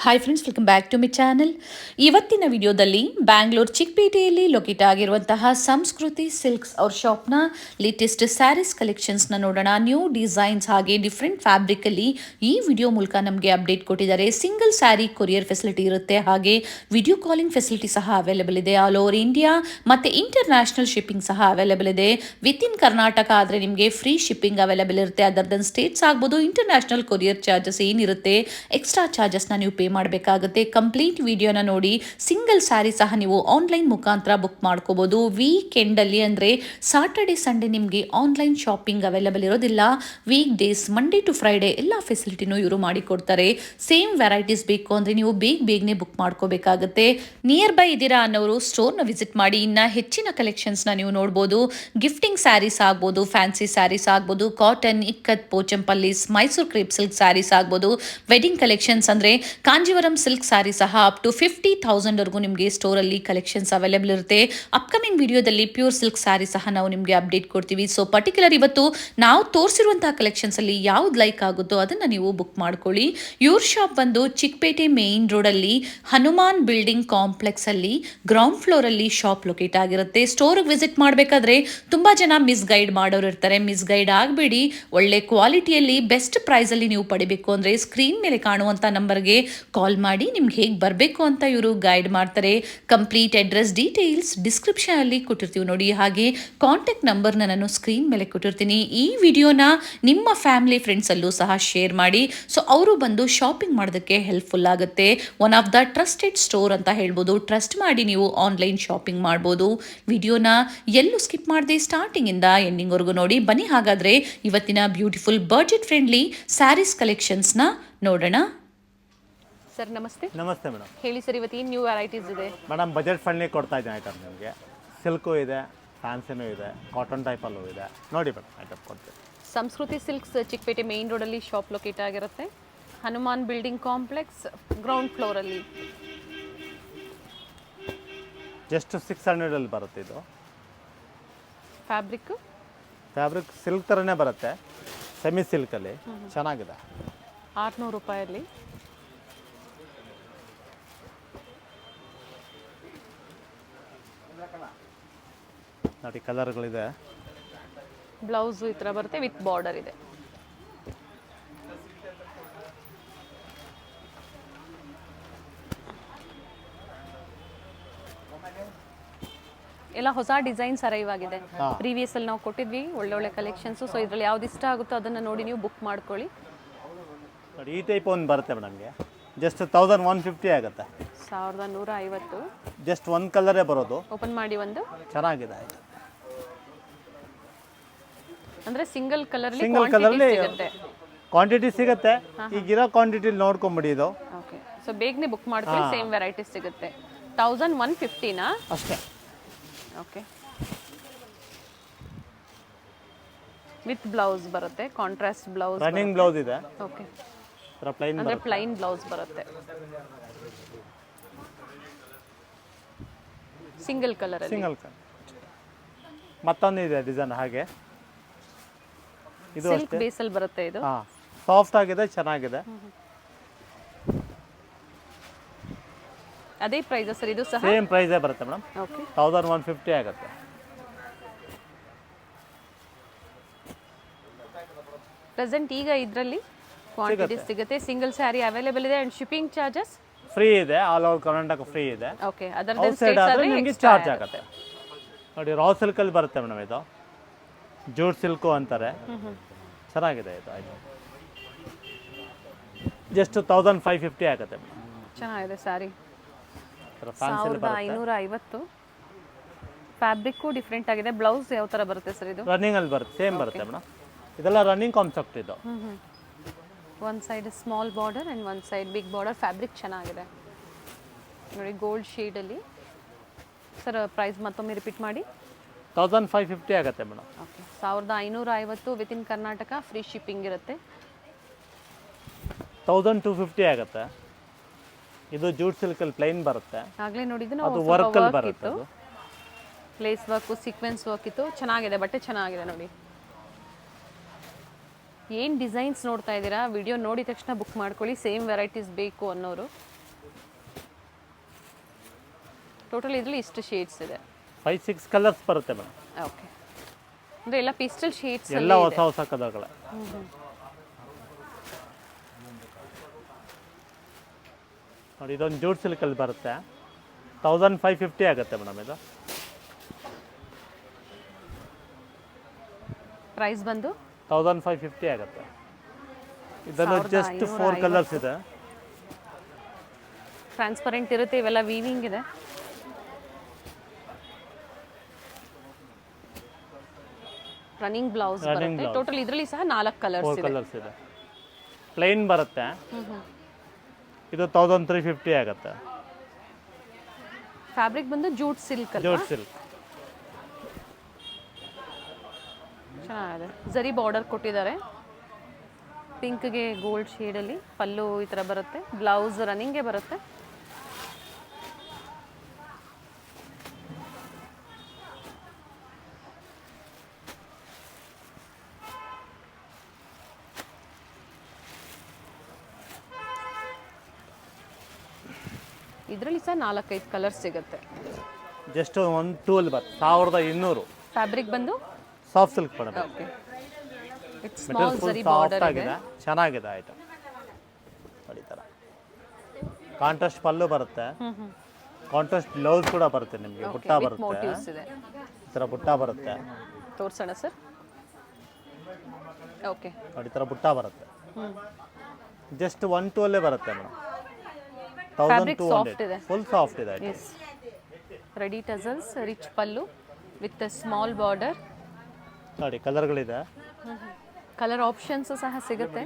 Hi friends, welcome back to my channel. ಇವತ್ತಿನ ವಿಡಿಯೋದಲ್ಲಿ Bangalore ಚಿಕ್ಕಪೇಟೆಯಲ್ಲಿ locate ಆಗಿರುವಂತಹ ಸಂಸ್ಕೃತಿ ಸಿಲ್ಕ್ಸ್ ಅವ್ರ ಶಾಪ್ನ ಲೇಟೆಸ್ಟ್ ಸ್ಯಾರೀಸ್ ಕಲೆಕ್ಷನ್ಸ್ನ ನೋಡೋಣ. ನ್ಯೂ ಡಿಸೈನ್ಸ್ ಹಾಗೆ ಡಿಫ್ರೆಂಟ್ ಫ್ಯಾಬ್ರಿಕಲ್ಲಿ ಈ ವಿಡಿಯೋ ಮೂಲಕ ನಮಗೆ ಅಪ್ಡೇಟ್ ಕೊಟ್ಟಿದ್ದಾರೆ. ಸಿಂಗಲ್ ಸ್ಯಾರಿ ಕೊರಿಯರ್ ಫೆಸಿಲಿಟಿ ಇರುತ್ತೆ, ಹಾಗೆ ವಿಡಿಯೋ ಕಾಲಿಂಗ್ ಫೆಸಿಲಿಟಿ ಸಹ ಅವೈಲೇಬಲ್ ಇದೆ. ಆಲ್ ಓವರ್ ಇಂಡಿಯಾ ಮತ್ತು ಇಂಟರ್ನ್ಯಾಷನಲ್ ಶಿಪ್ಪಿಂಗ್ ಸಹ ಅವೈಲೇಬಲ್ ಇದೆ. ವಿತ್ ಇನ್ ಕರ್ನಾಟಕ ಆದರೆ ನಿಮಗೆ ಫ್ರೀ ಶಿಪ್ಪಿಂಗ್ ಅವೈಲೇಬಲ್ ಇರುತ್ತೆ. ಅದರ್ ದನ್ ಸ್ಟೇಟ್ಸ್ ಆಗ್ಬೋದು. ಇಂಟರ್ನ್ಯಾಷನಲ್ ಕೊರಿಯರ್ ಚಾರ್ಜಸ್ ಏನಿರುತ್ತೆ, ಎಕ್ಸ್ಟ್ರಾ ಚಾರ್ಜಸ್ನ ನೀವು ಪೇ ಮಾಡಬೇಕಾಗುತ್ತೆ. ಕಂಪ್ಲೀಟ್ ವಿಡಿಯೋನ ನೋಡಿ. ಸಿಂಗಲ್ ಸ್ಯಾರಿ ಸಹ ನೀವು ಆನ್ಲೈನ್ ಮುಖಾಂತರ ಬುಕ್ ಮಾಡ್ಕೋಬಹುದು. ವೀಕೆಂಡಲ್ಲಿ ಅಂದರೆ ಸಾಟರ್ಡೆ ಸಂಡೇ ನಿಮಗೆ ಆನ್ಲೈನ್ ಶಾಪಿಂಗ್ ಅವೈಲೇಬಲ್ ಇರೋದಿಲ್ಲ. Week days Monday to Friday ಎಲ್ಲ ಫೆಸಿಲಿಟಿನೂ ಇವರು ಮಾಡಿಕೊಡ್ತಾರೆ. ಸೇಮ್ ವೆರೈಟೀಸ್ ಬೇಕು ಅಂದರೆ ನೀವು ಬೇಗನೆ ಬುಕ್ ಮಾಡ್ಕೋಬೇಕಾಗುತ್ತೆ. ನಿಯರ್ ಬೈ ಇದ್ದೀರಾ ಅನ್ನೋರು ಸ್ಟೋರ್ನ ವಿಸಿಟ್ ಮಾಡಿ. ಇನ್ನು ಹೆಚ್ಚಿನ ಕಲೆಕ್ಷನ್ಸ್ನ ನೀವು ನೋಡ್ಬೋದು. ಗಿಫ್ಟಿಂಗ್ ಸ್ಯಾರೀಸ್ ಆಗ್ಬೋದು, ಫ್ಯಾನ್ಸಿ ಸ್ಯಾರೀಸ್ ಆಗ್ಬೋದು, cotton, ikat, Pochampallis, Mysore crepe silk saris ಆಗ್ಬೋದು, ವೆಡ್ಡಿಂಗ್ ಕಲೆಕ್ಷನ್ಸ್ ಅಂದರೆ ಕಾಂಜೀವರಂ ಸಿಲ್ಕ್ ಸ್ಯಾರಿ ಸಹ ಅಪ್ ಟು 50,000ವರೆಗೂ ನಿಮಗೆ ಸ್ಟೋರಲ್ಲಿ ಕಲೆಕ್ಷನ್ಸ್ ಅವೈಲೇಬಲ್ ಇರುತ್ತೆ. ಅಪ್ಕಮಿಂಗ್ ವಿಡಿಯೋದಲ್ಲಿ ಪ್ಯೂರ್ ಸಿಲ್ಕ್ ಸ್ಯಾರಿ ಸಹ ನಾವು ನಿಮಗೆ ಅಪ್ಡೇಟ್ ಕೊಡ್ತೀವಿ. ಸೊ ಪರ್ಟಿಕ್ಯುಲರ್ ಇವತ್ತು ನಾವು ತೋರಿಸಿರುವಂತಹ ಕಲೆಕ್ಷನ್ಸಲ್ಲಿ ಯಾವ್ದು ಲೈಕ್ ಆಗುತ್ತೋ ಅದನ್ನು ನೀವು ಬುಕ್ ಮಾಡ್ಕೊಳ್ಳಿ. ಇವ್ರ ಶಾಪ್ ಬಂದು ಚಿಕ್ಕಪೇಟೆ ಮೇನ್ ರೋಡಲ್ಲಿ ಹನುಮಾನ್ ಬಿಲ್ಡಿಂಗ್ ಕಾಂಪ್ಲೆಕ್ಸಲ್ಲಿ ಗ್ರೌಂಡ್ ಫ್ಲೋರಲ್ಲಿ ಶಾಪ್ ಲೊಕೇಟ್ ಆಗಿರುತ್ತೆ. ಸ್ಟೋರ್ಗೆ ವಿಸಿಟ್ ಮಾಡಬೇಕಾದ್ರೆ ತುಂಬ ಜನ ಮಿಸ್ಗೈಡ್ ಮಾಡೋರು ಇರ್ತಾರೆ. ಮಿಸ್ಗೈಡ್ ಆಗಬೇಡಿ. ಒಳ್ಳೆ ಕ್ವಾಲಿಟಿಯಲ್ಲಿ ಬೆಸ್ಟ್ ಪ್ರೈಸಲ್ಲಿ ನೀವು ಪಡಿಬೇಕು ಅಂದರೆ ಸ್ಕ್ರೀನ್ ಮೇಲೆ ಕಾಣುವಂಥ ನಂಬರ್ಗೆ ಕಾಲ್ ಮಾಡಿ ನಿಮ್ಗೆ ಹೇಗೆ ಬರಬೇಕು ಅಂತ ಇವರು ಗೈಡ್ ಮಾಡ್ತಾರೆ. ಕಂಪ್ಲೀಟ್ ಅಡ್ರೆಸ್ ಡೀಟೇಲ್ಸ್ ಡಿಸ್ಕ್ರಿಪ್ಷನಲ್ಲಿ ಕೊಟ್ಟಿರ್ತೀವಿ ನೋಡಿ. ಹಾಗೆ ಕಾಂಟ್ಯಾಕ್ಟ್ ನಂಬರ್ನ ನಾನು ಸ್ಕ್ರೀನ್ ಮೇಲೆ ಕೊಟ್ಟಿರ್ತೀನಿ. ಈ ವಿಡಿಯೋನ ನಿಮ್ಮ ಫ್ಯಾಮಿಲಿ ಫ್ರೆಂಡ್ಸಲ್ಲೂ ಸಹ ಶೇರ್ ಮಾಡಿ. ಸೊ ಅವರು ಬಂದು ಶಾಪಿಂಗ್ ಮಾಡೋದಕ್ಕೆ ಹೆಲ್ಪ್ಫುಲ್ ಆಗುತ್ತೆ. One of the trusted store ಅಂತ ಹೇಳ್ಬೋದು. ಟ್ರಸ್ಟ್ ಮಾಡಿ ನೀವು ಆನ್ಲೈನ್ ಶಾಪಿಂಗ್ ಮಾಡ್ಬೋದು. ವಿಡಿಯೋನ ಎಲ್ಲೂ ಸ್ಕಿಪ್ ಮಾಡದೆ ಸ್ಟಾರ್ಟಿಂಗಿಂದ ಎಂಡಿಂಗ್ವರೆಗೂ ನೋಡಿ. ಬನ್ನಿ ಹಾಗಾದರೆ ಇವತ್ತಿನ ಬ್ಯೂಟಿಫುಲ್ ಬಜೆಟ್ ಫ್ರೆಂಡ್ಲಿ ಸ್ಯಾರೀಸ್ ಕಲೆಕ್ಷನ್ಸ್ನ ನೋಡೋಣ. ಸರ್ ನಮಸ್ತೆ. ನಮಸ್ತೆ ಮೇಡಮ್. ಹೇಳಿ ಸರ್, ಇವತ್ತು ಏನು ನ್ಯೂ ವೆರೈಟೀಸ್ ಇದೆ? ಮೇಡಮ್ ಬಜೆಟ್ ಫ್ರೆಂಡ್ಲಿ ಕೊಡ್ತಾ ಇದ್ದೀನಿ ಐಟಮ್ ನಿಮಗೆ. ಸಿಲ್ಕು ಇದೆ, ಫ್ಯಾನ್ಸಿನೂ ಇದೆ, ಕಾಟನ್ ಟೈಪಲ್ಲೂ ಇದೆ. ನೋಡಿ ಮೇಡಮ್ ಐಟಮ್ ಕೊಡ್ತೀವಿ. ಸಂಸ್ಕೃತಿ ಸಿಲ್ಕ್ಸ್ ಚಿಕ್ಕಪೇಟೆ ಮೇನ್ ರೋಡಲ್ಲಿ ಶಾಪ್ ಲೊಕೇಟ್ ಆಗಿರುತ್ತೆ. ಹನುಮಾನ್ ಬಿಲ್ಡಿಂಗ್ ಕಾಂಪ್ಲೆಕ್ಸ್ ಗ್ರೌಂಡ್ ಫ್ಲೋರಲ್ಲಿ. ಜಸ್ಟ್ 600 ಬರುತ್ತೆ ಇದು. ಫ್ಯಾಬ್ರಿಕ್ ಸಿಲ್ಕ್ ಥರನೇ ಬರುತ್ತೆ, ಸೆಮಿ ಸಿಲ್ಕಲ್ಲಿ ಚೆನ್ನಾಗಿದೆ. 600 ರೂಪಾಯಲ್ಲಿ. ನೋಡಿ ಕಲರ್ಗಳಿದೆ. ಬ್ಲೌಸು ಈ ಥರ ಬರುತ್ತೆ, ವಿತ್ ಬಾರ್ಡರ್ ಇದೆ. ಎಲ್ಲ ಹೊಸ ಡಿಸೈನ್ಸ್ ಅರೈವ್ ಆಗಿದೆ. ಪ್ರೀವಿಯಸ್ ಅಲ್ಲಿ ನಾವು ಕೊಟ್ಟಿದ್ವಿ ಒಳ್ಳೊಳ್ಳೆ ಕಲೆಕ್ಷನ್ಸು. ಸೊ ಇದರಲ್ಲಿ ಯಾವ್ದು ಇಷ್ಟ ಆಗುತ್ತೋ ಅದನ್ನು ನೋಡಿ ನೀವು ಬುಕ್ ಮಾಡ್ಕೊಳ್ಳಿ. ನೋಡಿ ಈ ಟೈಪ್ ಒಂದು ಬರುತ್ತೆ ಮೇಡಮ್ಗೆ. ಜಸ್ಟ್ 1150 ಆಗುತ್ತೆ. 1150. ಜಸ್ಟ್ ಒಂದು ಕಲರೇ ಬರೋದು. ಓಪನ್ ಮಾಡಿ ಒಂದು. ಚೆನ್ನಾಗಿದೆ. ಅಂದ್ರೆ ಸಿಂಗಲ್ ಕಲರ್ ಸಿಗುತ್ತೆ, ಕ್ವಾಂಟಿಟಿ ಸಿಗುತ್ತೆ. ಈಗಿರೋ ಕ್ವಾಂಟಿಟಿ ನೋಡ್ಕೊಂಬಿಡಿ ಇದು. ಓಕೆ, ಸೊ ಬೇಗನೆ ಬುಕ್ ಮಾಡ್ಕೊಳ್ಳಿ. ಸೇಮ್ ವೆರೈಟೀಸ್ ಸಿಗುತ್ತೆ. 1150ನಾ? ಅಷ್ಟೇ. ಓಕೆ, ವಿತ್ ಬ್ಲೌಸ್ ಬರುತ್ತೆ, ಕಾಂಟ್ರಾಸ್ಟ್ ಬ್ಲೌಸ್. ರನ್ನಿಂಗ್ ಬ್ಲೌಸ್ ಇದೆ. ಓಕೆ, ಪ್ಲೈನ್ ಅಂದ್ರೆ ಪ್ಲೈನ್ ಬ್ಲೌಸ್ ಬರುತ್ತೆ. Single colour. ಮತ್ತೊಂದು ಇದೆ ಡಿಸೈನ್ ಹಾಗೆ. ಇದು ಸಿಲ್ಕ್ ಬೇಸಲ್ಲಿ ಬರುತ್ತೆ. ಇದು ಸಾಫ್ಟ್ ಆಗಿದೆ, ಚೆನ್ನಾಗಿದೆ. ಅದೇ ಪ್ರೈಸ್ ಸರ್ ಇದು ಸಹ? ಸೇಮ್ ಪ್ರೈಸೇ ಬರುತ್ತೆ ಮೇಡಮ್. ಓಕೆ, 1150 ಆಗುತ್ತೆ. ಪ್ರೆಸೆಂಟ್ ಈಗ ಇದರಲ್ಲಿ ಕ್ವಾಂಟಿಟಿ ಸಿಗುತ್ತೆ. ಸಿಂಗಲ್ ಸ್ಯಾರಿ ಅವೈಲೇಬಲ್ ಇದೆ ಅಂಡ್ ಶಿಪ್ಪಿಂಗ್ ಚಾರ್ಜಸ್ ಫ್ರೀ ಇದೆ. ಆಲ್ ಓವರ್ ಕರ್ನಾಟಕ ಫ್ರೀ ಇದೆ. ಓಕೆ, ಅದರ್ ದೆನ್ ಸ್ಟೇಟ್ಸ್ ಆದ್ರೆ ನಿಮಗೆ ಚಾರ್ಜ್ ಆಗುತ್ತೆ. ನೋಡಿ ರಾ ಸಿಲ್ಕ್ ಅಲ್ಲಿ ಬರುತ್ತೆ ಮೇಡಮ್. ಇದು ಜೂಟ್ ಸಿಲ್ಕು ಅಂತಾರೆ. ಚೆನ್ನಾಗಿದೆ ಇದು. ಆಯ್ತು, ಜಸ್ಟ್ 1550 ಆಗುತ್ತೆ ಮೇಡಮ್. ಚೆನ್ನಾಗಿದೆ ಸ್ಯಾರಿ. 1550. ಫ್ಯಾಬ್ರಿಕ್ಕು ಡಿಫ್ರೆಂಟ್ ಆಗಿದೆ. ಬ್ಲೌಸ್ ಯಾವ ಥರ ಬರುತ್ತೆ ಸರ್ ಇದು? ರನ್ನಿಂಗ್ ಅಲ್ಲಿ ಬರುತ್ತೆ, ಸೇಮ್ ಬರುತ್ತೆ ಮೇಡಮ್. ಇದೆಲ್ಲ ರನ್ನಿಂಗ್ ಕಾನ್ಸೆಪ್ಟ್ ಇದು. One side small border and one side big border. Fabric ಚೆನ್ನಾಗಿದೆ ನೋಡಿ, ಗೋಲ್ಡ್ ಶೇಡಲ್ಲಿ. ಸರ್ ಪ್ರೈಸ್ ಮತ್ತೊಮ್ಮೆ ರಿಪೀಟ್ ಮಾಡಿ. 1550 ಆಗುತ್ತೆ madam. Okay, 1550 with in Karnataka. Free shipping ಇರುತ್ತೆ. 1250 ಆಗುತ್ತೆ. ಇದು ಜೂಟ್ ಸಿಲ್ಕಲ್ಲಿ ಪ್ಲೈನ್ ಬರುತ್ತೆ. ಆಗಲೇ ನೋಡಿದ್ದು ಅದು ವರ್ಕಲ್ಲಿ ಬರುತ್ತೆ. ಲೇಸ್ ವರ್ಕು, ಸೀಕ್ವೆನ್ಸ್ ವರ್ಕ್ ಇತ್ತು. ಚೆನ್ನಾಗಿದೆ, ಬಟ್ಟೆ ಚೆನ್ನಾಗಿದೆ ನೋಡಿ. ಏನು ಡಿಸೈನ್ಸ್ ನೋಡ್ತಾ ಇದ್ದೀರಾ, ವಿಡಿಯೋ ನೋಡಿದ ತಕ್ಷಣ ಬುಕ್ ಮಾಡ್ಕೊಳ್ಳಿ. ಸೇಮ್ ವೆರೈಟೀಸ್ ಬೇಕು ಅನ್ನೋರು ಟೋಟಲ್ ಇದರಲ್ಲಿ ಇಷ್ಟು ಶೇಡ್ಸ್ ಇದೆ. 5-6 ಕಲರ್ಸ್ ಬರುತ್ತೆ ಮೇಡಮ್. ಓಕೆ, ಅಂದರೆ ಎಲ್ಲ ಪೇಸ್ಟಲ್ ಶೇಡ್ಸ್ ಎಲ್ಲ ಹೊಸ ಹೊಸ ಕಲರ್ಗಳೇ. ನೋಡಿ ಇದೊಂದು ಜೂಟ್ ಸಿಲ್ಕಲ್ಲಿ ಬರುತ್ತೆ. 1550 ಆಗುತ್ತೆ ಮೇಡಮ್ ಇದು. ಪ್ರೈಸ್ ಬಂದು 1550 ಆಗುತ್ತೆ. ಇದನ್ನು ಜಸ್ಟ್ 4 ಕಲರ್ಸ್ ಇದೆ. ಟ್ರಾನ್ಸ್ಪರೆಂಟ್ ಇರುತ್ತೆ, ಇವೆಲ್ಲ ವೀವಿಂಗ್ ಇದೆ. ರನ್ನಿಂಗ್ ಬ್ಲೌಸ್ ಬರುತ್ತೆ. ಟೋಟಲ್ ಇದರಲ್ಲಿ ಸಹ 4 ಕಲರ್ಸ್ 4 ಇದೆ. ಕಲರ್ಸ್ ಇದೆ. ಪ್ಲೈನ್ ಬರುತ್ತೆ. ಇದು 1350 ಆಗುತ್ತೆ. ಫ್ಯಾಬ್ರಿಕ್ ಬಂದು ಜೂಟ್ ಸಿಲ್ಕ್ ಅಲ್ವಾ? Jute silk. ಚೆನ್ನಾಗಿದೆ. ಜರಿ ಬಾರ್ಡರ್ ಕೊಟ್ಟಿದ್ದಾರೆ. ಪಿಂಕ್ಗೆ ಗೋಲ್ಡ್ ಶೇಡಲ್ಲಿ ಪಲ್ಲು ಈ ಥರ ಬರುತ್ತೆ. ಬ್ಲೌಸ್ ರನ್ನಿಂಗ್ಗೆ ಬರುತ್ತೆ. ಇದರಲ್ಲಿ ಸಹ 4-5 ಕಲರ್ಸ್ ಸಿಗುತ್ತೆ. ಜಸ್ಟ್ 1-2 ಬರುತ್ತೆ. 1200. ಫ್ಯಾಬ್ರಿಕ್ ಬಂದು soft silk madam. Okay, it's small ಜರಿ ಬಾರ್ಡರ್ ಸಾಫ್ಟ್ ಇದೆ. ಆಗಿದೆ, ಚೆನ್ನಾಗಿದೆ ಐಟಮ್. ನೋಡಿ ಈ ಥರ ಕಾಂಟ್ರಾಸ್ಟ್ ಪಲ್ಲು ಬರುತ್ತೆ. ಕಾಂಟ್ರಾಸ್ಟ್ ಬ್ಲೌಸ್ ಕೂಡ ಬರುತ್ತೆ ನಿಮಗೆ. ಬುಟ್ಟ ಬರುತ್ತೆ. ಮೋಟಿವ್ಸ್ ಇದೆ. ಈ ಥರ ಬುಟ್ಟ ಬರುತ್ತೆ. ತೋರ್ಸೋಣ ಸರ್. ಓಕೆ, ನೋಡಿ ಈ ಥರ ಬುಟ್ಟ ಬರುತ್ತೆ. ಜಸ್ಟ್ 1-2 ಬರುತ್ತೆ ಮೇಡಮ್. ಫ್ಯಾಬ್ರಿಕ್ ಸಾಫ್ಟ್ ಇದೆ. ಫುಲ್ ಸಾಫ್ಟ್ ಇದೆ. Yes, ready tassels, rich pallu with small border. ನೋಡಿ ಕಲರ್ಗಳಿದೆ. ಕಲರ್ ಆಪ್ಷನ್ಸ್ ಸಹ ಸಿಗುತ್ತೆ.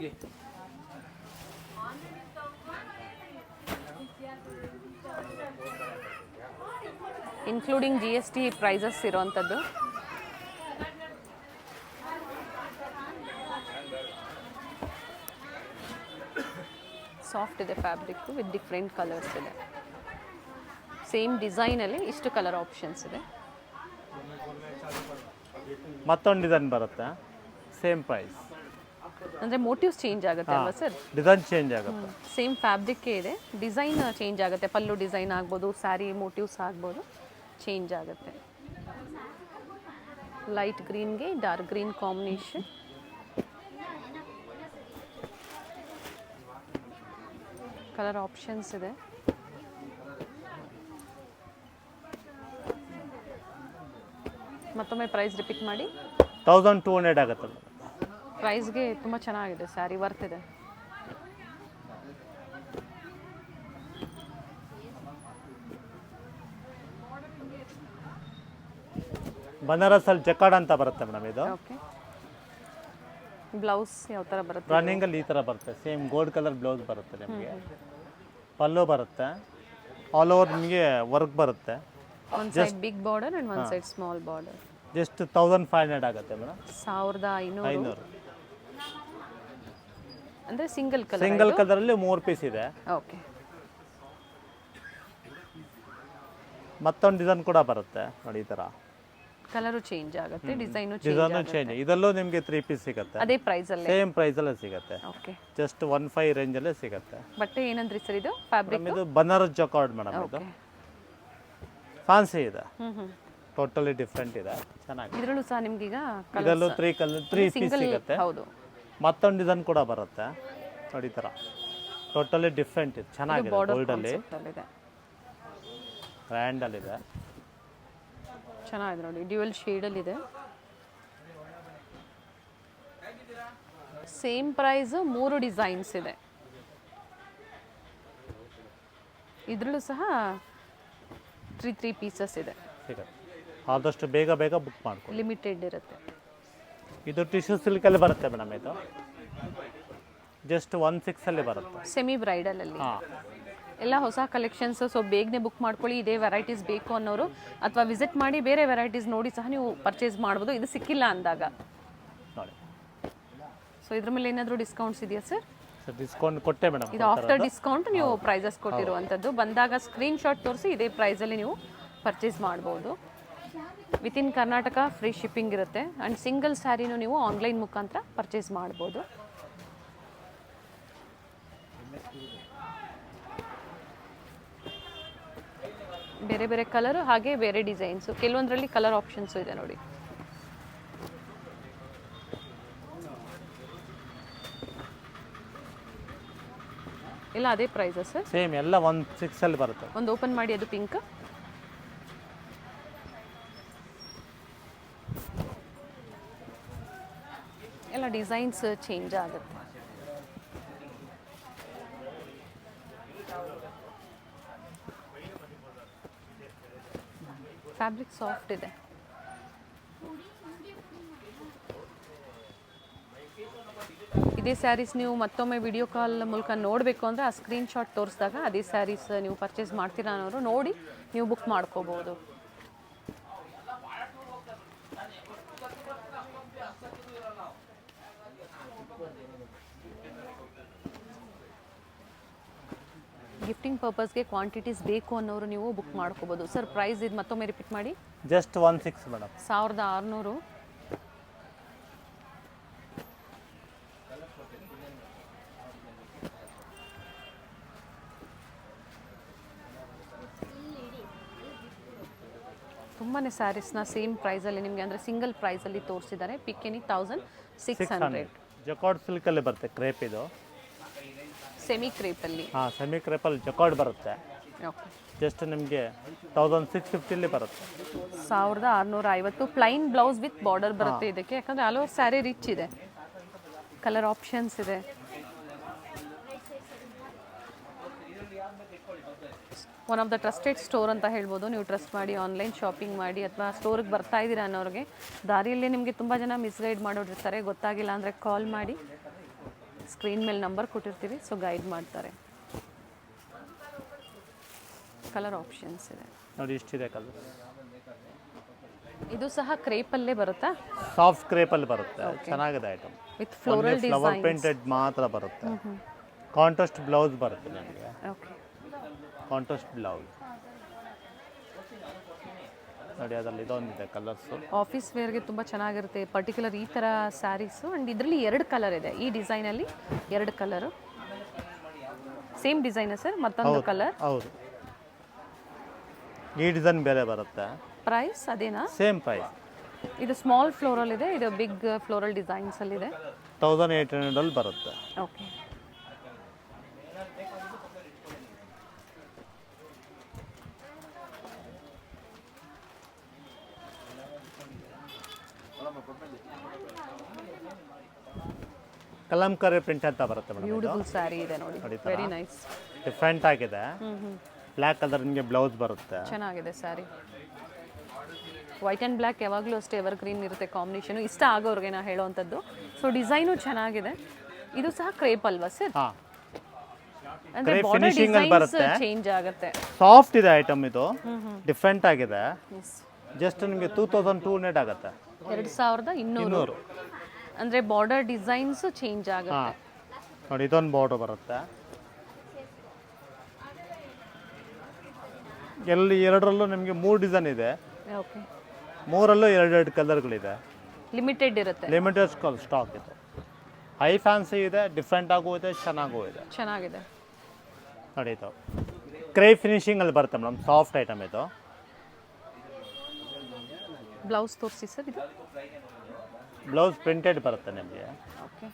ಇನ್ಕ್ಲೂಡಿಂಗ್ GST ಪ್ರೈಸಸ್ ಇರೋವಂಥದ್ದು. ಸಾಫ್ಟ್ ಇದೆ ಫ್ಯಾಬ್ರಿಕ್ ವಿತ್ ಡಿಫ್ರೆಂಟ್ ಕಲರ್ಸ್ ಇದೆ. ಸೇಮ್ ಡಿಸೈನಲ್ಲಿ ಇಷ್ಟು ಕಲರ್ ಆಪ್ಷನ್ಸ್ ಇದೆ. ಮತ್ತೊಂದು ಡಿಸೈನ್ ಬರುತ್ತೆ. Same price. ಅಂದರೆ ಮೋಟಿವ್ಸ್ ಚೇಂಜ್ ಆಗುತ್ತೆ ಅಲ್ವಾ ಸರ್? ಡಿಸೈನ್ ಚೇಂಜ್ ಆಗುತ್ತೆ. ಸೇಮ್ ಫ್ಯಾಬ್ರಿಕ್ಕೇ ಇದೆ, ಡಿಸೈನ್ ಚೇಂಜ್ ಆಗುತ್ತೆ. ಪಲ್ಲು ಡಿಸೈನ್ ಆಗ್ಬೋದು, ಸ್ಯಾರಿ ಮೋಟಿವ್ಸ್ ಆಗ್ಬೋದು, ಚೇಂಜ್ ಆಗುತ್ತೆ. ಲೈಟ್ ಗ್ರೀನ್ಗೆ dark green combination. Colour options ಇದೆ. ಮತ್ತೊಮ್ಮೆ ಪ್ರೈಸ್ ರಿಪೀಟ್ ಮಾಡಿ. 1200 ಆಗುತ್ತೆ. ಪ್ರೈಸ್ಗೆ ತುಂಬ ಚೆನ್ನಾಗಿದೆ, ಸ್ಯಾರಿ ವರ್ತ್ ಇದೆ. ಬನಾರಸಲ್ಲಿ ಜಕಾರ್ಡ್ ಅಂತ ಬರುತ್ತೆ ಮೇಡಮ್ ಇದು. ಓಕೆ, ಬ್ಲೌಸ್ ಯಾವ ಥರ ಬರುತ್ತೆ? ರನ್ನಿಂಗಲ್ಲಿ ಈ ಥರ ಬರುತ್ತೆ. ಸೇಮ್ ಗೋಲ್ಡ್ ಕಲರ್ ಬ್ಲೌಸ್ ಬರುತ್ತೆ ನಿಮಗೆ. ಪಲ್ಲು ಬರುತ್ತೆ. ಆಲ್ ಓವರ್ ನಿಮಗೆ ವರ್ಕ್ ಬರುತ್ತೆ. ಒಂದು ಸೈಡ್ ಬಿಗ್ ಬಾರ್ಡರ್ ಆ್ಯಂಡ್ ಒಂದು ಸೈಡ್ ಸ್ಮಾಲ್ ಬಾರ್ಡರ್. ಜಸ್ಟ್ 1500 ಆಗುತ್ತೆ ಮೇಡಮ್. 1500. ಅಂದರೆ ಸಿಂಗಲ್ ಕಲರ್. ಸಿಂಗಲ್ ಕಲರಲ್ಲಿ 3 ಪೀಸ್ ಇದೆ. ಓಕೆ, ಮತ್ತೊಂದು ಡಿಸೈನ್ ಕೂಡ ಬರುತ್ತೆ ನೋಡಿ ಈ ಥರ. ಕಲರು ಚೇಂಜ್ ಆಗುತ್ತೆ, ಡಿಸೈನು ಡಿಸೈನು ಚೇಂಜ್. ಇದರಲ್ಲೂ ನಿಮಗೆ 3 ಪೀಸ್ ಸಿಗುತ್ತೆ. ಅದೇ ಪ್ರೈಸಲ್ಲೇ, ಸೇಮ್ ಪ್ರೈಸಲ್ಲೇ ಸಿಗುತ್ತೆ. ಓಕೆ, ಜಸ್ಟ್ 1500 ರೇಂಜಲ್ಲೇ ಸಿಗುತ್ತೆ. ಬಟ್ಟೆ ಏನಂದ್ರಿ ಸರ್ ಇದು? ಫ್ಯಾಬ್ರಿಕ್ ಇದು ಬನಾರಸ್ ಜಕಾರ್ಡ್ ಮೇಡಮ್. ಇದು ಫ್ಯಾನ್ಸಿ ಇದೆ. ಟೋಟಲಿ ಡಿಫ್ರೆಂಟ್ ಇದೆ, ಚೆನ್ನಾಗಿದೆ. ಇದರಲ್ಲೂ ಸಹ ನಿಮ್ಗೀಗ ಇದರಲ್ಲೂ 3 ಪೀಸ್ ಸಿಗುತ್ತೆ. ಹೌದು, ಮತ್ತೊಂದು ಡಿಸೈನ್ ಕೂಡ ಬರುತ್ತೆ ನೋಡಿ ಈ ಥರ. ಟೋಟಲಿ ಡಿಫ್ರೆಂಟ್ ಇದೆ, ಚೆನ್ನಾಗಿದೆ. ಗೋಲ್ಡಲ್ಲಿ ಗ್ರ್ಯಾಂಡಲ್ಲಿದೆ, ಚೆನ್ನಾಗಿದೆ ನೋಡಿ. ಡ್ಯುಯಲ್ ಶೇಡಲ್ಲಿದೆ. ಸೇಮ್ ಪ್ರೈಸ್, 3 ಡಿಸೈನ್ಸ್ ಇದೆ. ಇದರಲ್ಲೂ ಸಹ 3 ಪೀಸಸ್ ಇದೆ. ಸಿಗುತ್ತೆ. ಆದಷ್ಟು ಬೇಗ ಬೇಗ ಬುಕ್ ಮಾಡ್ಕೊಳ್ಳಿ, ಲಿಮಿಟೆಡ್ ಇರುತ್ತೆ. ಇದು ಟಿಶ್ಯೂ ಸಿಲ್ಕಲ್ಲಿ ಬರುತ್ತೆ ಮೇಡಮ್. ಇದು ಜಸ್ಟ್ 1600 ಬರುತ್ತೆ. ಸೆಮಿ ಬ್ರೈಡಲಲ್ಲಿ ಎಲ್ಲ ಹೊಸ ಕಲೆಕ್ಷನ್ಸ್. ಸೊ ಬೇಗನೆ ಬುಕ್ ಮಾಡ್ಕೊಳ್ಳಿ. ಇದೇ ವೆರೈಟೀಸ್ ಬೇಕು ಅನ್ನೋರು ಅಥವಾ ವಿಸಿಟ್ ಮಾಡಿ ಬೇರೆ ವೆರೈಟೀಸ್ ನೋಡಿ ಸಹ ನೀವು ಪರ್ಚೇಸ್ ಮಾಡ್ಬೋದು, ಇದು ಸಿಕ್ಕಿಲ್ಲ ಅಂದಾಗ. ನೋಡಿ, ಸೊ ಇದ್ರ ಮೇಲೆ ಏನಾದರೂ ಡಿಸ್ಕೌಂಟ್ಸ್ ಇದೆಯಾ ಸರ್? ಡಿಸ್ಕೌಂಟ್ ಕೊಟ್ಟೆ ಮೇಡಮ್. ಇದು ಆಫ್ಟರ್ ಡಿಸ್ಕೌಂಟ್ ನೀವು ಪ್ರೈಸಸ್ ಕೊಟ್ಟಿರುವಂಥದ್ದು. ಬಂದಾಗ ಸ್ಕ್ರೀನ್ ಶಾಟ್ ತೋರಿಸಿ ಇದೇ ಪ್ರೈಸಲ್ಲಿ ನೀವು ಪರ್ಚೇಸ್ ಮಾಡ್ಬೋದು. ವಿತಿನ್ ಕರ್ನಾಟಕ ಫ್ರೀ ಶಿಪ್ಪಿಂಗ್ ಇರುತ್ತೆ. ಆ್ಯಂಡ್ ಸಿಂಗಲ್ ಸ್ಯಾರಿನೂ ನೀವು ಆನ್ಲೈನ್ ಮುಖಾಂತರ ಪರ್ಚೇಸ್ ಮಾಡ್ಬೋದು. ಬೇರೆ ಬೇರೆ ಕಲರ್ ಹಾಗೆ ಬೇರೆ ಡಿಸೈನ್ಸು, ಕೆಲವೊಂದರಲ್ಲಿ ಕಲರ್ ಆಪ್ಷನ್ಸು ಇದೆ ನೋಡಿ. ಎಲ್ಲ ಅದೇ ಪ್ರೈಸಾ ಸರ್? ಸೇಮ್ ಎಲ್ಲ 1.6 ಅಲ್ಲಿ ಬರುತ್ತೆ. ಒಂದು ಓಪನ್ ಮಾಡಿ, ಅದು ಪಿಂಕ್. ಎಲ್ಲ ಡಿಸೈನ್ಸ್ ಚೇಂಜ್ ಆಗುತ್ತೆ. ಫ್ಯಾಬ್ರಿಕ್ ಸಾಫ್ಟ್ ಇದೆ. ಇದೇ ಸ್ಯಾರೀಸ್ ನೀವು ಮತ್ತೊಮ್ಮೆ ವಿಡಿಯೋ ಕಾಲ್ ಮೂಲಕ ನೋಡಬೇಕು ಅಂದರೆ ಆ ಸ್ಕ್ರೀನ್ಶಾಟ್ ತೋರಿಸಿದಾಗ ಅದೇ ಸ್ಯಾರೀಸ್ ನೀವು ಪರ್ಚೇಸ್ ಮಾಡ್ತೀರಾ ಅನ್ನೋರು ನೋಡಿ ನೀವು ಬುಕ್ ಮಾಡ್ಕೋಬೋದು. ಗಿಫ್ಟಿಂಗ್ ಪರ್ಪಸ್ಗೆ ಕ್ವಾಂಟಿಟೀಸ್ ಬೇಕು ಅನ್ನೋರು ನೀವು ಬುಕ್ ಮಾಡ್ಕೋಬೋದು. ಸರ್ ಪ್ರೈಸ್ ಇದು ಮತ್ತೊಮ್ಮೆ ರಿಪೀಟ್ ಮಾಡಿ. Just 1.6 madam. 1600. ತುಂಬಾ ಸ್ಯಾರೀಸ್ನ ಸೇಮ್ ಪ್ರೈಸಲ್ಲಿ ನಿಮಗೆ ಅಂದರೆ ಸಿಂಗಲ್ ಪ್ರೈಸಲ್ಲಿ ತೋರಿಸಿದ್ದಾರೆ. ಪಿಕ್ಕಿನಿ 1600. ಜಕಾರ್ಡ್ ಸಿಲ್ಕಲ್ಲಿ ಬರುತ್ತೆ, ಕ್ರೇಪ್ ಇದು. ಸೆಮಿ ಕ್ರೇಪಲ್ಲಿ. ಹಾಂ, ಸೆಮಿ ಕ್ರೇಪಲ್ಲಿ ಜಕಾರ್ಡ್ ಬರುತ್ತೆ. ಓಕೆ. ಜಸ್ಟ್ ನಿಮಗೆ 1650 ಬರುತ್ತೆ. 1650. ಪ್ಲೈನ್ ಬ್ಲೌಸ್ ವಿತ್ ಬಾರ್ಡರ್ ಬರುತ್ತೆ ಇದಕ್ಕೆ, ಯಾಕಂದರೆ ಆಲ್ ಓವರ್ ಸ್ಯಾರಿ ರಿಚ್ ಇದೆ, ಕಲರ್ ಆಪ್ಷನ್ಸ್ ಇದೆ. One of the trusted store ಅಂತ ಹೇಳ್ಬೋದು. ನೀವು ಟ್ರಸ್ಟ್ ಮಾಡಿ ಆನ್ಲೈನ್ ಶಾಪಿಂಗ್ ಮಾಡಿ, ಅಥವಾ ಸ್ಟೋರಿಗೆ ಬರ್ತಾ ಇದ್ದೀರಾ ಅನ್ನೋರಿಗೆ ದಾರಿಯಲ್ಲೇ ನಿಮಗೆ ತುಂಬ ಜನ ಮಿಸ್ಗೈಡ್ ಮಾಡೋರಿರ್ತಾರೆ. ಗೊತ್ತಾಗಿಲ್ಲ ಅಂದರೆ ಕಾಲ್ ಮಾಡಿ, ಸ್ಕ್ರೀನ್ ಮೇಲೆ ನಂಬರ್ ಕೊಟ್ಟಿರ್ತೀವಿ, ಸೊ ಗೈಡ್ ಮಾಡ್ತಾರೆ. ಕಲರ್ ಆಪ್ಷನ್ಸ್ ಇದೆ ನೋಡಿ, ಇಷ್ಟಿದೆ ಕಲರ್. ಇದು ಸಹ ಕ್ರೇಪಲ್ಲೇ ಬರುತ್ತಾ? ಸಾಫ್ಟ್ ಕ್ರೇಪಲ್ಲಿ ಬರುತ್ತೆ, ಚೆನ್ನಾಗಿದೆ item. With floral flower design printed ಮಾತ್ರ ಬರುತ್ತೆ. ಕಾಂಟ್ರಾಸ್ಟ್ ಬ್ಲೌಸ್ ಬರುತ್ತೆ ನಿಮಗೆ. ಓಕೆ. ಕಾಂಟ್ರಾಸ್ಟ್ ಬ್ಲೌಸ್ ನೋಡಿ, ಅದರಲ್ಲಿ ಇದೊಂದಿದೆ ಕಲರ್ಸು. ಆಫೀಸ್ ವೇರ್ಗೆ ತುಂಬ ಚೆನ್ನಾಗಿರುತ್ತೆ ಪರ್ಟಿಕ್ಯುಲರ್ ಈ ಥರ ಸ್ಯಾರೀಸು. ಆ್ಯಂಡ್ ಇದರಲ್ಲಿ 2 ಕಲರ್ ಇದೆ. ಈ ಡಿಸೈನಲ್ಲಿ 2 ಕಲರು. ಸೇಮ್ ಡಿಸೈನಾ ಸರ್? ಮತ್ತೊಂದು ಕಲರ್? ಹೌದು, ಈ ಡಿಸೈನ್ ಬೇರೆ ಬರುತ್ತೆ. ಪ್ರೈಸ್ ಅದೇನಾ? Same price. ಇದು ಸ್ಮಾಲ್ ಫ್ಲೋರಲ್ ಇದೆ, ಇದು ಬಿಗ್ ಫ್ಲೋರಲ್ ಡಿಸೈನ್ಸಲ್ಲಿದೆ. 1800 ಬರುತ್ತೆ. ಓಕೆ. ಕಲಂಕರಿ ಪ್ರಿಂಟ್ ಅಂತ ಬರುತ್ತೆ ಮೇಡಮ್. ಬ್ಯೂಟಿಫುಲ್ ಸ್ಯಾರಿ ಇದೆ ನೋಡಿ, ವೆರಿ ನೈಸ್. ಡಿಫ್ರೆಂಟ್ ಆಗಿದೆ. ಬ್ಲ್ಯಾಕ್ ಕಲರ್ ನಿಮಗೆ ಬ್ಲೌಸ್ ಬರುತ್ತೆ. ಚೆನ್ನಾಗಿದೆ ಸ್ಯಾರಿ. ವೈಟ್ ಆ್ಯಂಡ್ ಬ್ಲ್ಯಾಕ್ ಯಾವಾಗಲೂ ಅಷ್ಟೇ ಎವರ್ ಗ್ರೀನ್ ಇರುತ್ತೆ ಕಾಂಬಿನೇಷನು, ಇಷ್ಟ ಆಗೋರಿಗೆ ನಾ ಹೇಳೋವಂಥದ್ದು. ಸೊ ಡಿಸೈನು ಚೆನ್ನಾಗಿದೆ. ಇದು ಸಹ ಕ್ರೇಪ್ ಅಲ್ವಾ ಸರ್? ಹಾಂ, ಅಂದರೆ ಕ್ರೇಪ್ ಬಾರ್ಡರ್ ಫಿನಿಶಿಂಗ್ ಅಲ್ಲಿ ಡಿಸೈನ್ಸ್ ಬರುತ್ತೆ. ಚೇಂಜ್ ಆಗುತ್ತೆ. ಸಾಫ್ಟ್ ಇದೆ ಐಟಮ್ ಇದು, ಡಿಫ್ರೆಂಟ್ ಆಗಿದೆ. ಎಸ್. ಜಸ್ಟ್ ನಿಮಗೆ 2200 ಆಗುತ್ತೆ. 2200. ಅಂದರೆ ಬಾರ್ಡರ್ ಡಿಸೈನ್ಸ್ ಚೇಂಜ್ ಆಗುತ್ತೆ. ಹಾಂ ನೋಡಿ, ಇದೊಂದು ಬಾರ್ಡರ್ ಬರುತ್ತೆ. ಎಲ್ಲಿ ಎರಡರಲ್ಲೂ ನಿಮಗೆ 3 ಡಿಸೈನ್ ಇದೆ. ಓಕೆ. 3ರಲ್ಲೂ 2 ಕಲರ್ಗಳಿದೆ. ಲಿಮಿಟೆಡ್ ಇರುತ್ತೆ. ಲಿಮಿಟೆಡ್ ಸ್ಟಾಕ್ ಇದೆ. ಹೈ ಫ್ಯಾನ್ಸಿ ಇದೆ, ಡಿಫ್ರೆಂಟ್ ಆಗೂ ಇದೆ, ಚೆನ್ನಾಗೂ ಇದೆ. ಚೆನ್ನಾಗಿದೆ ನೋಡಿ, ಇದು ಕ್ರೇಪ್ ಫಿನಿಶಿಂಗ್ ಅಲ್ಲಿ ಬರುತ್ತೆ ಮೇಡಮ್. ಸಾಫ್ಟ್ ಐಟಮ್ ಇದು. ಬ್ಲೌಸ್ ತೋರಿಸಿ ಸರ್. ಇದು ಬ್ಲೌಸ್ ಪ್ರಿಂಟೆಡ್ ಬರುತ್ತೆ ನಿಮಗೆ. ಓಕೆ.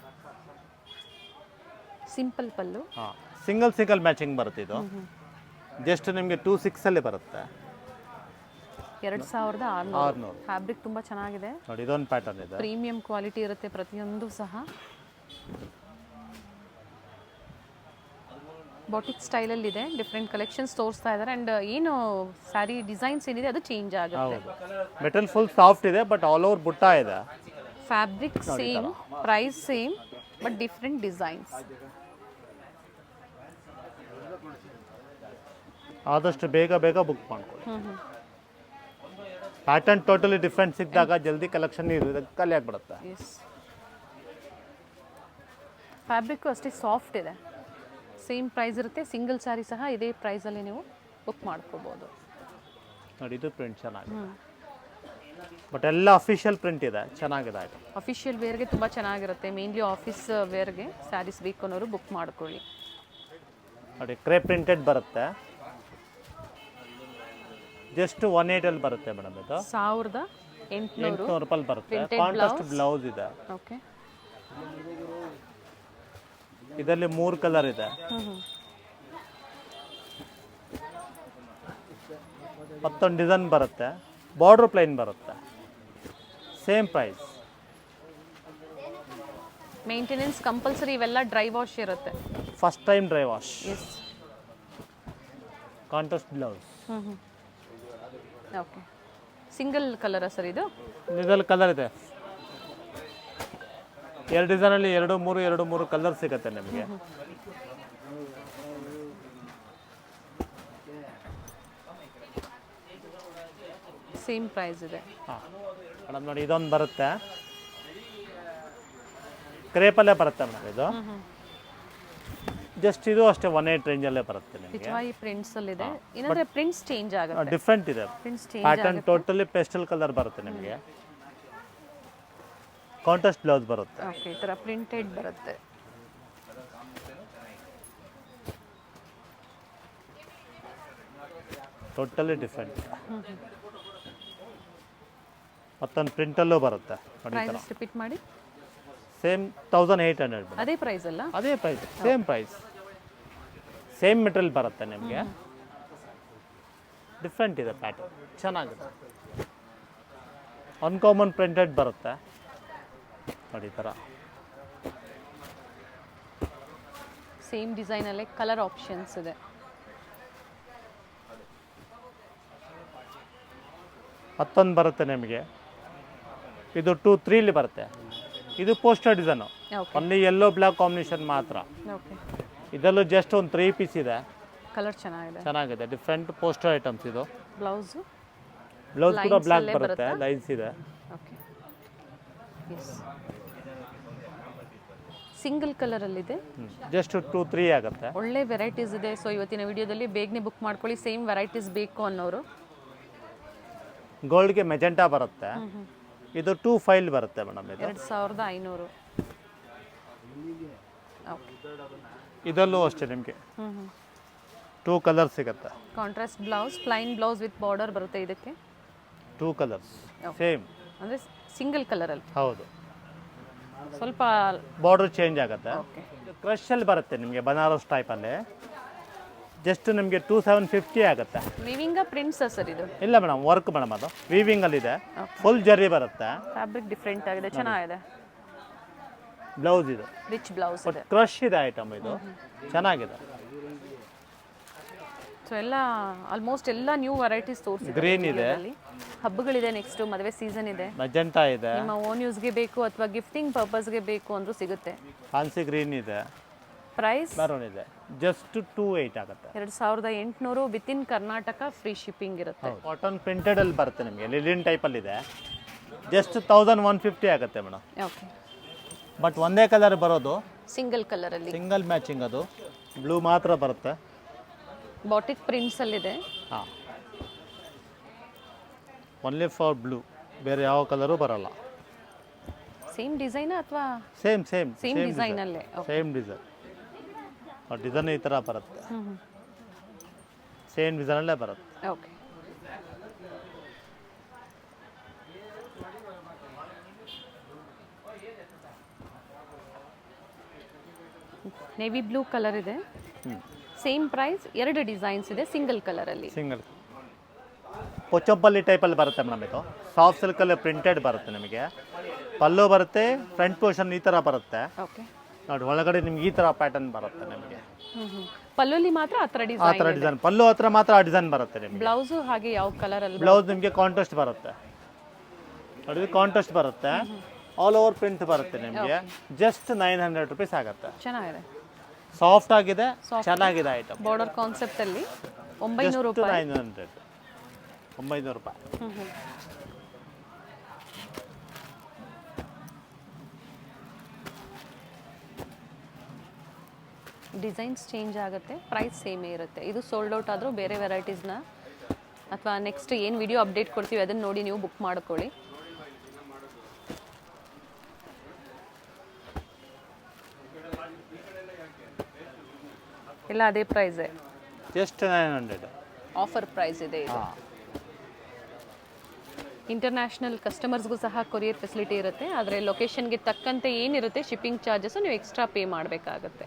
ಸಿಂಪಲ್ ಪಲ್ಲು. ಹಾಂ, ಸಿಂಗಲ್ ಮ್ಯಾಚಿಂಗ್ ಬರುತ್ತೆ ಇದು. ಜಸ್ಟ್ ನಿಮಗೆ 26 ಬರುತ್ತೆ. 2600. ಫ್ಯಾಬ್ರಿಕ್ ತುಂಬ ಚೆನ್ನಾಗಿದೆ ನೋಡಿ, ಇದೊಂದು ಪ್ಯಾಟರ್ನ್ ಇದೆ. ಪ್ರೀಮಿಯಂ ಕ್ವಾಲಿಟಿ ಇರುತ್ತೆ ಪ್ರತಿಯೊಂದು ಸಹ. ಬಾಟಿಕ್ ಸ್ಟೈಲಲ್ಲಿದೆ. ಡಿಫ್ರೆಂಟ್ ಕಲೆಕ್ಷನ್ಸ್ ತೋರಿಸ್ತಾ ಇದ್ದಾರೆ. ಆ್ಯಂಡ್ ಏನು ಸ್ಯಾರಿ ಡಿಸೈನ್ಸ್ ಏನಿದೆ ಅದು ಚೇಂಜ್ ಆಗುತ್ತೆ. ಮೆಟಲ್ ಫುಲ್ ಸಾಫ್ಟ್ ಇದೆ, ಬಟ್ ಆಲ್ ಓವರ್ ಬುಟ್ಟ ಇದೆ. Fabric same, price same, but different designs. ಆದಷ್ಟು ಬೇಗ ಬುಕ್ ಮಾಡ್ಕೊಳ್ಳಿ. ಪ್ಯಾಟರ್ನ್ ಟೋಟಲಿ ಡಿಫ್ರೆಂಟ್ ಸಿಕ್ಕಿದಾಗ ಜಲ್ದಿ ಕಲೆಕ್ಷನ್ ಖಾಲಿ ಆಗಿಬಿಡುತ್ತೆ. ಎಸ್. ಫ್ಯಾಬ್ರಿಕ್ಕು ಅಷ್ಟೇ ಸಾಫ್ಟ್ ಇದೆ. ಸೇಮ್ ಪ್ರೈಸ್ ಇರುತ್ತೆ. ಸಿಂಗಲ್ ಸ್ಯಾರಿ ಸಹ ಇದೇ ಪ್ರೈಸಲ್ಲಿ ನೀವು ಬುಕ್ ಮಾಡ್ಕೋಬೋದು. ನೋಡಿ, ಇದು ಪ್ರಿಂಟ್ ಚೆನ್ನಾಗಿದೆ, ಬಟ್ ಎಲ್ಲ ಅಫಿಷಿಯಲ್ ಪ್ರಿಂಟ್ ಇದೆ, ಚೆನ್ನಾಗಿದೆ ಆಯ್ತು. ಅಫಿಷಿಯಲ್ ವೇರ್ಗೆ ತುಂಬ ಚೆನ್ನಾಗಿರುತ್ತೆ. ಮೇನ್ಲಿ ಆಫೀಸ್ ವೇರ್ಗೆ ಸ್ಯಾರೀಸ್ ಬೇಕು ಅನ್ನೋರು ಬುಕ್ ಮಾಡ್ಕೊಳ್ಳಿ. ನೋಡಿ, ಕ್ರೇಪ್ ಪ್ರಿಂಟೆಡ್ ಬರುತ್ತೆ. ಜಸ್ಟ್ 180 ಬರುತ್ತೆ ಮೇಡಮ್ ಇದು. 1800. 800 ರೂಪಾಯಿ ಬರುತ್ತೆ. Printed ಕಾಂಟ್ರಾಸ್ಟ್ ಬ್ಲೌಸ್ ಇದೆ. ಓಕೆ. ಇದರಲ್ಲಿ 3 ಕಲರ್ ಇದೆ. ಮತ್ತೊಂದು ಡಿಸೈನ್ ಬರುತ್ತೆ, ಬಾರ್ಡರ್ ಪ್ಲೈನ್ ಬರುತ್ತೆ. Same price. ಮೇಂಟೆನೆನ್ಸ್ ಕಂಪಲ್ಸರಿ, ಇವೆಲ್ಲ ಡ್ರೈ ವಾಶ್ ಇರುತ್ತೆ. First time dry wash. Yes. Contrast blouse. Okay. Single ಕಲರಾ ಸರ್ ಇದು? ಇದರಲ್ಲಿ ಕಲರ್ ಇದೆ. 2 ಡಿಸೈನಲ್ಲಿ 2 3 ಕಲರ್ ಸಿಗುತ್ತೆ ನಿಮಗೆ. ಸೇಮ್ ಪ್ರೈಸ್ ಇದೆ. ಹಾಂ ಮೇಡಮ್ ನೋಡಿ, ಇದೊಂದು ಬರುತ್ತೆ, ಕ್ರೇಪಲ್ಲೇ ಬರುತ್ತೆ ಮೇಡಮ್ ಇದು. ಜಸ್ಟ್ ಇದು ಅಷ್ಟೇ 180 ರೇಂಜಲ್ಲೇ ಬರುತ್ತೆ ನಿಮಗೆ. ಪಿಚ್ವಾಯಿ ಪ್ರಿಂಟ್ಸ್ ಅಲ್ಲಿ ಇದೆ. ಏನಂದ್ರೆ ಪ್ರಿಂಟ್ಸ್ ಚೇಂಜ್ ಆಗುತ್ತೆ. ಡಿಫ್ರೆಂಟ್ ಇದೆ. Prints change pattern totally pastel colour ಬರುತ್ತೆ ನಿಮಗೆ. ಕಾಂಟ್ರಾಸ್ಟ್ ಬ್ಲೌಸ್ ಬರುತ್ತೆ. ಓಕೆ. ಈ ಥರ ಪ್ರಿಂಟೆಡ್ ಬರುತ್ತೆ. Totally different. ಮತ್ತೊಂದು ಪ್ರಿಂಟಲ್ಲೂ ಬರುತ್ತೆ ನೋಡಿ. ಪ್ರೈಸಸ್ ರಿಪೀಟ್ ಮಾಡಿ. ಸೇಮ್ 1800. ಅದೇ ಪ್ರೈಸ್ ಅಲ್ಲ? ಅದೇ price, same price, same material ಬರುತ್ತೆ ನಿಮಗೆ. ಡಿಫ್ರೆಂಟ್ ಇದೆ ಪ್ಯಾಟರ್ನ್, ಚೆನ್ನಾಗಿದೆ. ಅನ್ಕಾಮನ್ ಪ್ರಿಂಟೆಡ್ ಬರುತ್ತೆ ನೋಡಿ ಈ ಥರ. ಸೇಮ್ ಡಿಸೈನಲ್ಲೇ ಕಲರ್ ಆಪ್ಷನ್ಸ್ ಇದೆ. ಮತ್ತೊಂದು ಬರುತ್ತೆ ನಿಮಗೆ, ಇದು 2 3 ಬರುತ್ತೆ. ಇದು poster design, okay. Only yellow black combination ಮಾತ್ರ. ಓಕೆ. ಇದರಲ್ಲೂ ಜಸ್ಟ್ ಒಂದು 3 ಪೀಸ್ ಇದೆ. ಕಲರ್ ಚೆನ್ನಾಗಿದೆ. ಚೆನ್ನಾಗಿದೆ, ಡಿಫ್ರೆಂಟ್ ಪೋಸ್ಟರ್ ಐಟಮ್ಸ್ ಇದು. ಬ್ಲೌಸು ಬ್ಲೌಸ್ ಕೂಡ ಬ್ಲ್ಯಾಕ್ ಬರುತ್ತೆ, ಲೈನ್ಸ್ ಇದೆ. ಓಕೆ. ಎಸ್. ಸಿಂಗಲ್ ಕಲರಲ್ಲಿದೆ. ಜಸ್ಟ್ 2 3 ಆಗುತ್ತೆ. ಒಳ್ಳೆ ವೆರೈಟೀಸ್ ಇದೆ. ಸೊ ಇವತ್ತಿನ ವಿಡಿಯೋದಲ್ಲಿ ಬೇಗನೆ ಬುಕ್ ಮಾಡ್ಕೊಳ್ಳಿ. ಸೇಮ್ ವೆರೈಟೀಸ್ ಬೇಕು ಅನ್ನೋರು. ಗೋಲ್ಡ್ಗೆ ಮೆಜೆಂಟಾ ಬರುತ್ತೆ. ಇದು 2 5 ಬರುತ್ತೆ ಮೇಡಮ್ ಇದು. 2500. ಓಕೆ. ಇದರಲ್ಲೂ ಅಷ್ಟೇ ನಿಮಗೆ 2 ಕಲರ್ ಸಿಗುತ್ತೆ. Contrast blouse, plain blouse with border ಬರುತ್ತೆ ಇದಕ್ಕೆ. 2 ಕಲರ್ಸ್ ಸೇಮ್, ಅಂದರೆ ಸಿಂಗಲ್ ಕಲರಲ್ಲಿ. ಹೌದು. ಸ್ವಲ್ಪ ಬಾರ್ಡರ್ ಚೇಂಜ್ ಆಗುತ್ತೆ. ಓಕೆ. ಕ್ರಶಲ್ಲಿ ಬರುತ್ತೆ ನಿಮಗೆ, ಬನಾರಸ್ ಟೈಪಲ್ಲಿ. ಜಸ್ಟ್ ನಿಮಗೆ 2750 ಆಗುತ್ತೆ. ವಿವಿಂಗ ಪ್ರಿಂಟ್ಸ್ ಸರ್ ಇದು? ಇಲ್ಲ ಮೇಡಮ್, ವರ್ಕ್ ಮೇಡಮ್, ಅದು ವೀವಿಂಗಲ್ಲಿದೆ. ಫುಲ್ ಜರಿ ಬರುತ್ತೆ. ಫ್ಯಾಬ್ರಿಕ್ ಡಿಫ್ರೆಂಟ್ ಆಗಿದೆ, ಚೆನ್ನಾಗಿದೆ. ಬ್ಲೌಸ್ ಇದು ರಿಚ್ ಬ್ಲೌಸ್ ಇದೆ. ಕ್ರಶ್ ಇದೆ ಐಟಮ್ ಇದು, ಚೆನ್ನಾಗಿದೆ. ಸೊ ಎಲ್ಲ ಆಲ್ಮೋಸ್ಟ್ ಎಲ್ಲ ನ್ಯೂ ವೆರೈಟೀಸ್ ತೋರಿಸಿದೆ. ಗ್ರೀನ್ ಇದೆ, ಹಬ್ಬಗಳಿದೆ, ನೆಕ್ಸ್ಟ್ ಮದುವೆ ಸೀಸನ್ ಇದೆ. ಮೆಜೆಂಟಾ ಇದೆ. ನಿಮ್ಮ ಓನ್ ಯೂಸ್ಗೆ ಬೇಕು ಅಥವಾ ಗಿಫ್ಟಿಂಗ್ ಪರ್ಪಸ್ಗೆ ಬೇಕು ಅಂದ್ರೂ ಸಿಗುತ್ತೆ. ಫ್ಯಾನ್ಸಿ ಗ್ರೀನ್ ಇದೆ. ಪ್ರೈಸ್ ಮೆರೂನ್ ಇದೆ. ಜಸ್ಟ್ 28 ಆಗುತ್ತೆ. 2800 with in Karnataka, free shipping ಇರುತ್ತೆ. ಕಾಟನ್ ಪ್ರಿಂಟೆಡ್ ಅಲ್ಲಿ ಬರುತ್ತೆ ನಿಮಗೆ, ಲಿಲಿನ್ ಟೈಪಲ್ಲಿ ಇದೆ. ಜಸ್ಟ್ 1150 ಆಗುತ್ತೆ ಮೇಡಮ್. ಓಕೆ. ಬಟ್ ಒಂದೇ ಕಲರ್ ಬರೋದು, ಸಿಂಗಲ್ ಕಲರಲ್ಲಿ. ಸಿಂಗಲ್ ಮ್ಯಾಚಿಂಗ್, ಅದು ಬ್ಲೂ ಮಾತ್ರ ಬರುತ್ತೆ. ಬಾಟಿಕ್ ಪ್ರಿಂಟ್ಸ್ ಅಲ್ಲಿದೆ. ಹಾಂ, ಓನ್ಲಿ ಫಾರ್ ಬ್ಲೂ, ಬೇರೆ ಯಾವ ಕಲರು ಬರಲ್ಲ. ಸೇಮ್ ಡಿಸೈನ್ ಅಥವಾ ಸೇಮ್ ಸೇಮ್ ಸೇಮ್ ಡಿಸೈನ್ ಅಲ್ಲೇ? Same design. ಡಿಸೈನ್ ಈ ಥರ ಬರುತ್ತೆ, ಸೇಮ್ ಡಿಸೈನಲ್ಲೇ ಬರುತ್ತೆ. ಓಕೆ. ನೇವಿ ಬ್ಲೂ ಕಲರ್ ಇದೆ. Same price. 2 ಡಿಸೈನ್ಸ್ ಇದೆ ಸಿಂಗಲ್ ಕಲರಲ್ಲಿ. ಸಿಂಗಲ್ ಪೊಚ್ಚಂಪಲ್ಲಿ ಟೈಪಲ್ಲಿ ಬರುತ್ತೆ ಮೇಡಮ್. ಇದು ಸಾಫ್ಟ್ ಸಿಲ್ಕಲ್ಲಿ ಪ್ರಿಂಟೆಡ್ ಬರುತ್ತೆ ನಿಮಗೆ. ಪಲ್ಲು ಬರುತ್ತೆ, ಫ್ರಂಟ್ ಪೋರ್ಷನ್ ಈ ಥರ ಬರುತ್ತೆ ಓಕೆ. ನೋಡಿ, ಒಳಗಡೆ ನಿಮ್ಗೆ ಈ ಥರ ಪ್ಯಾಟರ್ನ್ ಬರುತ್ತೆ ನಿಮಗೆ. ಪಲ್ಲುಲಿ ಮಾತ್ರ ಆ ಥರ ಆ ಥರ ಡಿಸೈನ್, ಪಲ್ಲು ಹತ್ರ ಮಾತ್ರ ಆ ಡಿಸೈನ್ ಬರುತ್ತೆ ನಿಮಗೆ. ಬ್ಲೌಸು ಹಾಗೆ ಯಾವ ಕಲರಲ್ಲಿ? ಬ್ಲೌಸ್ ನಿಮಗೆ ಕಾಂಟ್ರಾಸ್ಟ್ ಬರುತ್ತೆ ನೋಡಿ, ಕಾಂಟ್ರಾಸ್ಟ್ ಬರುತ್ತೆ. ಆಲ್ ಓವರ್ ಪ್ರಿಂಟ್ ಬರುತ್ತೆ ನಿಮಗೆ. ಜಸ್ಟ್ 900 ರುಪೀಸ್ ಆಗುತ್ತೆ. ಚೆನ್ನಾಗಿದೆ, ಸಾಫ್ಟ್ ಆಗಿದೆ, ಚೆನ್ನಾಗಿದೆ ಐಟಮ್. ಬಾರ್ಡರ್ ಕಾನ್ಸೆಪ್ಟ್ ಅಲ್ಲಿ 900 ರೂಪಾಯಿ. 900 ರೂಪಾಯಿ. ಡಿಸೈನ್ಸ್ ಚೇಂಜ್ ಆಗುತ್ತೆ, ಪ್ರೈಸ್ ಸೇಮೇ ಇರುತ್ತೆ. ಇದು ಸೋಲ್ಡ್ ಔಟ್ ಆದರೂ ಬೇರೆ ವೆರೈಟೀಸ್ನ ಅಥವಾ ನೆಕ್ಸ್ಟ್ ಏನು ವಿಡಿಯೋ ಅಪ್ಡೇಟ್ ಕೊಡ್ತೀವಿ ಅದನ್ನು ನೋಡಿ ನೀವು ಬುಕ್ ಮಾಡ್ಕೊಳ್ಳಿ. ಎಲ್ಲ ಅದೇ ಪ್ರೈಸೇ, ಜಸ್ಟ್ 900. ಆಫರ್ ಪ್ರೈಸ್ ಇದೆ ಇದು. ಇಂಟರ್ನ್ಯಾಷನಲ್ ಕಸ್ಟಮರ್ಸ್ಗೂ ಸಹ ಕೊರಿಯರ್ ಫೆಸಿಲಿಟಿ ಇರುತ್ತೆ, ಆದರೆ ಲೊಕೇಶನ್ಗೆ ತಕ್ಕಂತೆ ಏನಿರುತ್ತೆ ಶಿಪ್ಪಿಂಗ್ ಚಾರ್ಜಸ್ಸು ನೀವು ಎಕ್ಸ್ಟ್ರಾ ಪೇ ಮಾಡಬೇಕಾಗತ್ತೆ.